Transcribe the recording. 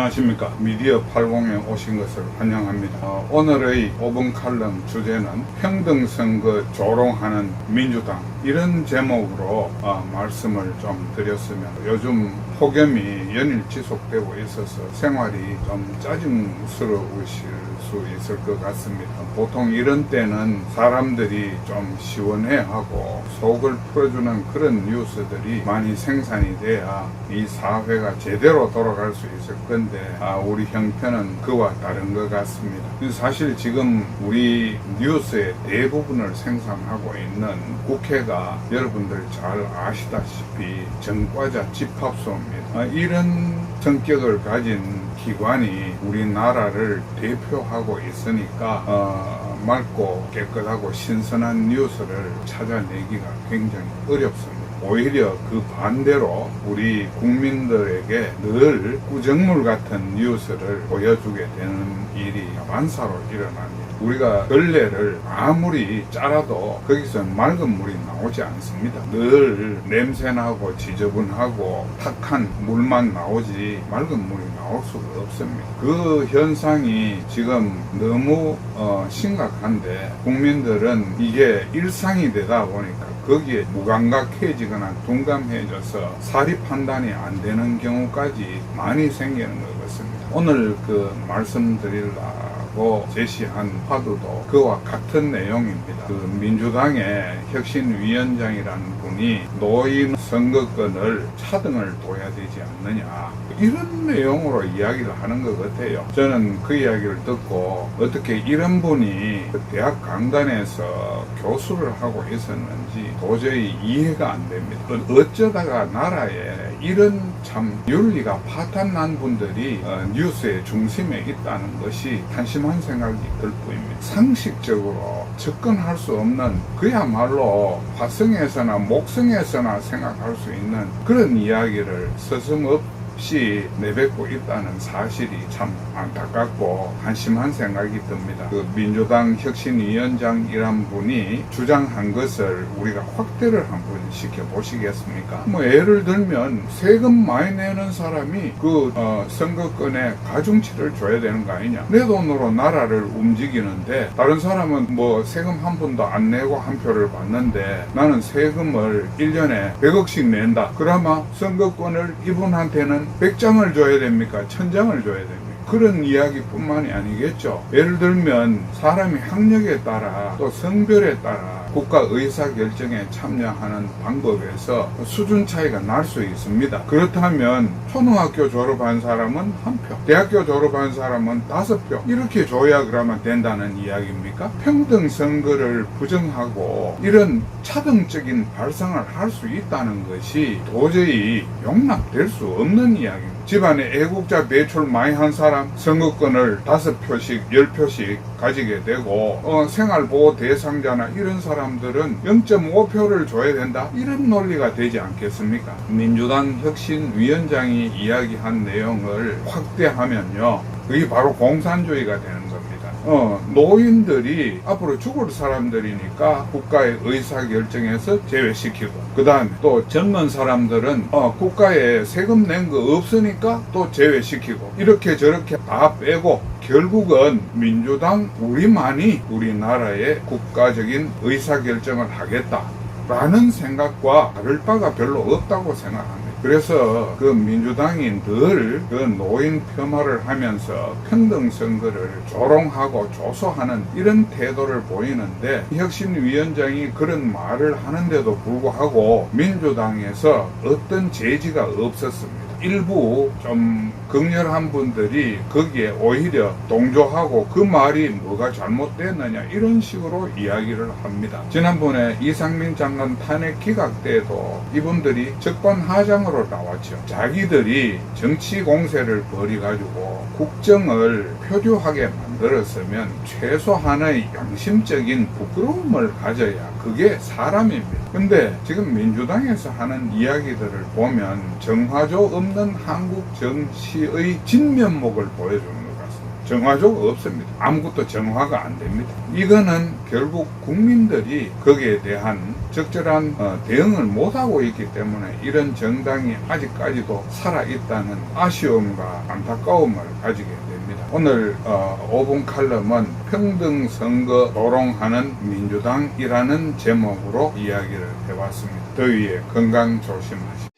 안녕하십니까. 미디어 80에 오신 것을 환영합니다. 오늘의 5분 칼럼 주제는 평등선거 조롱하는 민주당, 이런 제목으로 말씀을 좀 드렸으면, 요즘 폭염이 연일 지속되고 있어서 생활이 좀 짜증스러우실 수 있을 것 같습니다. 보통 이런 때는 사람들이 좀 시원해하고 속을 풀어주는 그런 뉴스들이 많이 생산이 돼야 이 사회가 제대로 돌아갈 수 있을 건데, 우리 형편은 그와 다른 것 같습니다. 사실 지금 우리 뉴스의 대부분을 생산하고 있는 국회가 여러분들 잘 아시다시피 정과자 집합소입니다. 이런 성격을 가진 기관이 우리나라를 대표하고 있으니까 맑고 깨끗하고 신선한 뉴스를 찾아내기가 굉장히 어렵습니다. 오히려 그 반대로 우리 국민들에게 늘 구정물 같은 뉴스를 보여주게 되는 일이 만사로 일어납니다. 우리가 걸레를 아무리 짜라도 거기서 맑은 물이 나오지 않습니다. 늘 냄새나고 지저분하고 탁한 물만 나오지 맑은 물이 나올 수가 없습니다. 그 현상이 지금 너무 심각한데, 국민들은 이게 일상이 되다 보니까 거기에 무감각해지거나 둔감해져서 사리 판단이 안 되는 경우까지 많이 생기는 것 같습니다. 오늘 말씀드리려고 제시한 화두도 그와 같은 내용입니다. 민주당의 혁신위원장이라는 분이 노인 선거권을 차등을 둬야 되지 않느냐, 이런 내용으로 이야기를 하는 것 같아요. 저는 그 이야기를 듣고 어떻게 이런 분이 대학 강단에서 교수를 하고 있었는지 도저히 이해가 안 됩니다. 어쩌다가 나라에 이런 참 윤리가 파탄난 분들이 뉴스의 중심에 있다는 것이 한심한 생각이 들 뿐입니다. 상식적으로 접근할 수 없는, 그야말로 화성에서나 목성에서나 생각할 수 있는 그런 이야기를 서슴없이 내뱉고 있다는 사실이 참 안타깝고 한심한 생각이 듭니다. 민주당 혁신위원장이란 분이 주장한 것을 우리가 확대를 한번 시켜보시겠습니까? 예를 들면 세금 많이 내는 사람이 선거권에 가중치를 줘야 되는 거 아니냐. 내 돈으로 나라를 움직이는데 다른 사람은 세금 한 푼도 안 내고 한 표를 받는데 나는 세금을 1년에 100억씩 낸다. 그러면 선거권을 이분한테는 100장을 줘야 됩니까? 1000장을 줘야 됩니까? 그런 이야기뿐만이 아니겠죠. 예를 들면 사람이 학력에 따라 또 성별에 따라 국가 의사결정에 참여하는 방법에서 수준 차이가 날 수 있습니다. 그렇다면 초등학교 졸업한 사람은 1표, 대학교 졸업한 사람은 5표, 이렇게 줘야 그러면 된다는 이야기입니까? 평등선거를 부정하고 이런 차등적인 발상을 할 수 있다는 것이 도저히 용납될 수 없는 이야기입니다. 집안에 애국자 배출 많이 한 사람 선거권을 5표씩 10표씩 가지게 되고, 생활보호 대상자나 이런 사람들은 0.5표를 줘야 된다, 이런 논리가 되지 않겠습니까? 민주당 혁신위원장이 이야기한 내용을 확대하면요, 그게 바로 공산주의가 되는 겁니다. 노인들이 앞으로 죽을 사람들이니까 국가의 의사결정에서 제외시키고, 그 다음에 또 젊은 사람들은 국가에 세금 낸 거 없으니까 또 제외시키고, 이렇게 저렇게 다 빼고 결국은 민주당 우리만이 우리나라의 국가적인 의사결정을 하겠다라는 생각과 다를 바가 별로 없다고 생각합니다. 그래서 민주당이 늘 노인 폄하를 하면서 평등선거를 조롱하고 조소하는 이런 태도를 보이는데, 혁신위원장이 그런 말을 하는데도 불구하고 민주당에서 어떤 제지가 없었습니다. 일부 좀 극렬한 분들이 거기에 오히려 동조하고 그 말이 뭐가 잘못됐느냐, 이런 식으로 이야기를 합니다. 지난번에 이상민 장관 탄핵 기각 때도 이분들이 적반하장으로 나왔죠. 자기들이 정치 공세를 벌여가지고 국정을 표류하게 만들었으면 최소한의 양심적인 부끄러움을 가져야 그게 사람입니다. 근데 지금 민주당에서 하는 이야기들을 보면 정화조 없는 한국 정치의 진면목을 보여주는 것 같습니다. 정화조가 없습니다. 아무것도 정화가 안 됩니다. 이거는 결국 국민들이 거기에 대한 적절한 대응을 못하고 있기 때문에 이런 정당이 아직까지도 살아있다는 아쉬움과 안타까움을 가지게 됩니다. 오늘 5분 칼럼은 평등선거 도롱하는 민주당이라는 제목으로 이야기를 해봤습니다. 더위에 건강 조심하십시오.